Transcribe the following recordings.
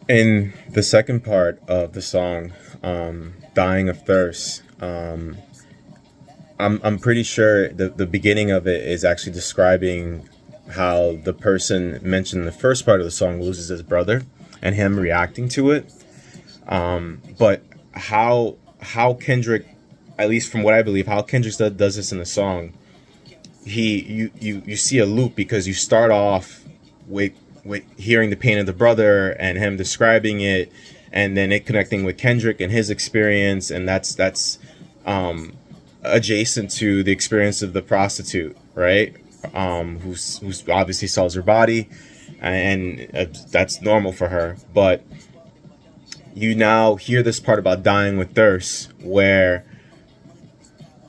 In the second part of the song, "Dying of Thirst," I'm pretty sure the beginning of it is actually describing how the person mentioned in the first part of the song loses his brother and him reacting to it. But how Kendrick, at least from what I believe, how Kendrick does this in the song, you see a loop because you start off with hearing the pain of the brother and him describing it, and then it connecting with Kendrick and his experience, and that's adjacent to the experience of the prostitute, right? Who's obviously sells her body, and that's normal for her. But you now hear this part about dying with thirst, where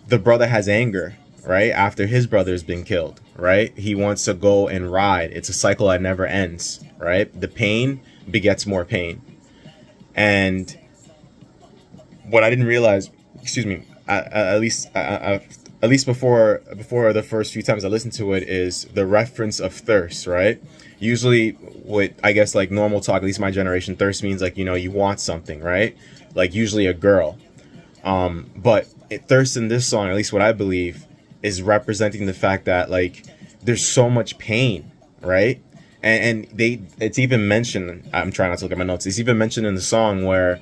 the brother has anger, right? After his brother's been killed, right? He wants to go and ride. It's a cycle that never ends, right? The pain begets more pain. And what I didn't realize, excuse me, at least before the first few times I listened to it, is the reference of thirst, right? Usually, with I guess like normal talk, at least my generation, thirst means like you want something, right? Like usually a girl. But thirst in this song, at least what I believe, is representing the fact that like there's so much pain, right? And it's even mentioned. I'm trying not to look at my notes. It's even mentioned in the song where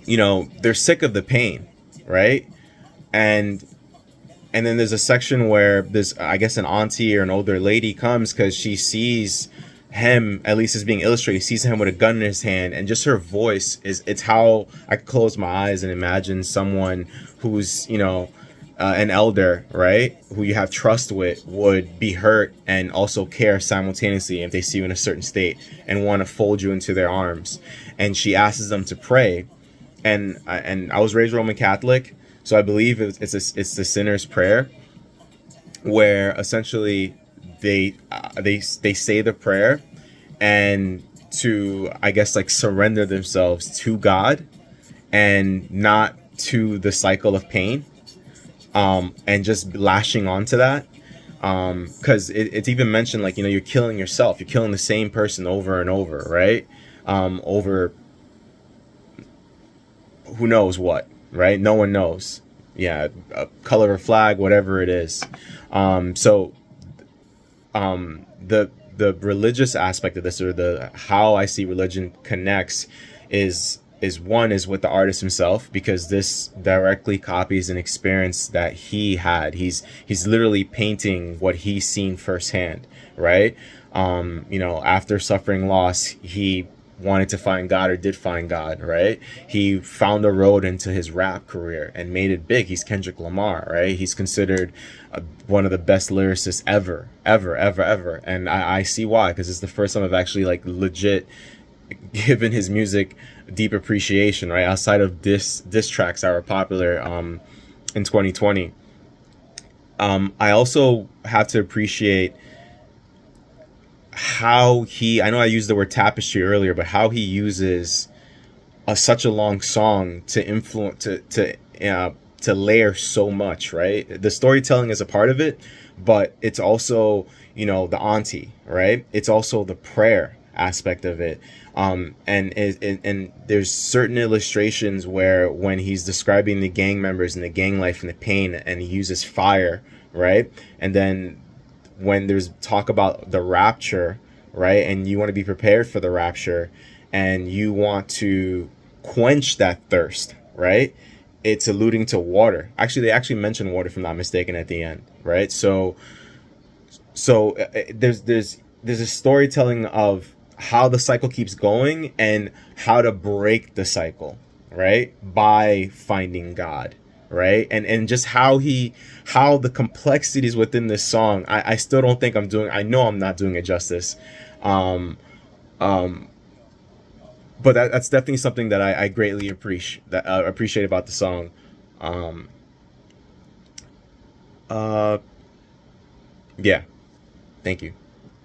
they're sick of the pain, right? And then there's a section where there's, I guess, an auntie or an older lady comes because she sees him, at least as being illustrated, sees him with a gun in his hand, and just her voice it's how I could close my eyes and imagine someone who's an elder, right, who you have trust with, would be hurt and also care simultaneously if they see you in a certain state and want to fold you into their arms. And she asks them to pray, and I was raised Roman Catholic, so I believe it's the sinner's prayer, where essentially they say the prayer and to, I guess, like surrender themselves to God and not to the cycle of pain, and just lashing onto that, because it's even mentioned like you're killing yourself, you're killing the same person over and over, right? Over who knows what, right? No one knows. Yeah, a color of flag, whatever it is. So the religious aspect of this, or the how I see religion connects, is one is with the artist himself, because this directly copies an experience that he had. He's literally painting what he's seen firsthand, right? After suffering loss, he wanted to find God, or did find God, right? He found a road into his rap career and made it big. He's Kendrick Lamar, right? He's considered one of the best lyricists ever, ever, ever, ever. And I see why, because it's the first time I've actually like legit given his music deep appreciation, right? Outside of diss tracks that were popular in 2020. I also have to appreciate how I know I used the word tapestry earlier, but how he uses such a long song to influence, to layer so much, right? The storytelling is a part of it, but it's also the auntie, right? It's also the prayer aspect of it, and there's certain illustrations where when he's describing the gang members and the gang life and the pain, and he uses fire, right? And then when there's talk about the rapture, right, and you want to be prepared for the rapture, and you want to quench that thirst, right, it's alluding to water. Actually, they actually mention water, if I'm not mistaken, at the end, right? So there's a storytelling of how the cycle keeps going and how to break the cycle, right, by finding God, right? And just how the complexities within this song, I still don't think I know I'm not doing it justice. um but that's definitely something that I greatly appreciate about the song. um uh yeah, thank you.